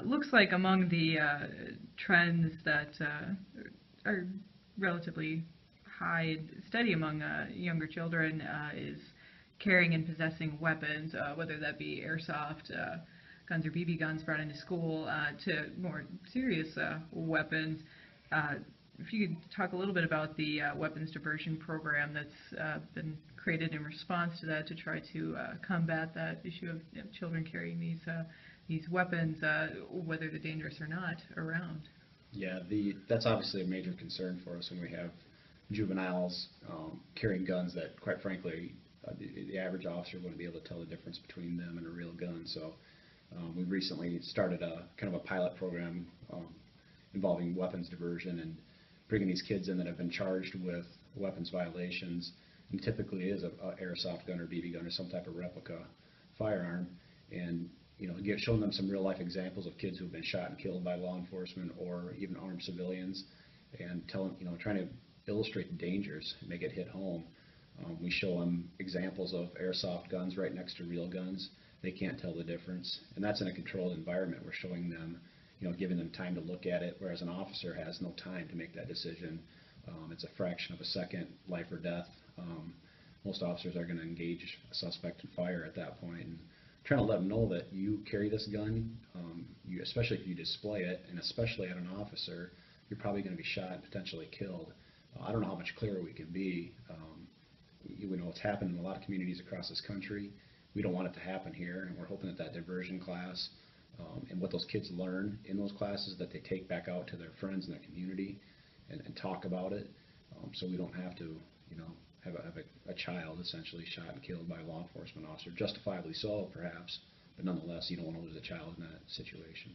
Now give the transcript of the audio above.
looks like among the trends that are relatively high and steady among younger children is carrying and possessing weapons, whether that be airsoft guns or BB guns brought into school, to more serious weapons. If you could talk a little bit about the weapons diversion program that's been created in response to that to try to combat that issue of children carrying these weapons, whether they're dangerous or not, around. Yeah, that's obviously a major concern for us when we have juveniles carrying guns that, quite frankly, the average officer wouldn't be able to tell the difference between them and a real gun. So we recently started a kind of a pilot program involving weapons diversion and bringing these kids in that have been charged with weapons violations, and typically is a airsoft gun or BB gun or some type of replica firearm, and showing them some real life examples of kids who have been shot and killed by law enforcement or even armed civilians, and trying to illustrate the dangers and make it hit home. We show them examples of airsoft guns right next to real guns. They can't tell the difference, and that's in a controlled environment. We're showing them, giving them time to look at it, whereas an officer has no time to make that decision. It's a fraction of a second, life or death. Most officers are going to engage a suspect in fire at that point, and trying to let them know that you carry this gun, especially if you display it, and especially at an officer, you're probably going to be shot and potentially killed. I don't know how much clearer we can be. We know it's happened in a lot of communities across this country. We don't want it to happen here, and we're hoping that diversion class and what those kids learn in those classes, that they take back out to their friends in their community and talk about it, so we don't have to, have a child essentially shot and killed by a law enforcement officer, justifiably so perhaps, but nonetheless you don't want to lose a child in that situation.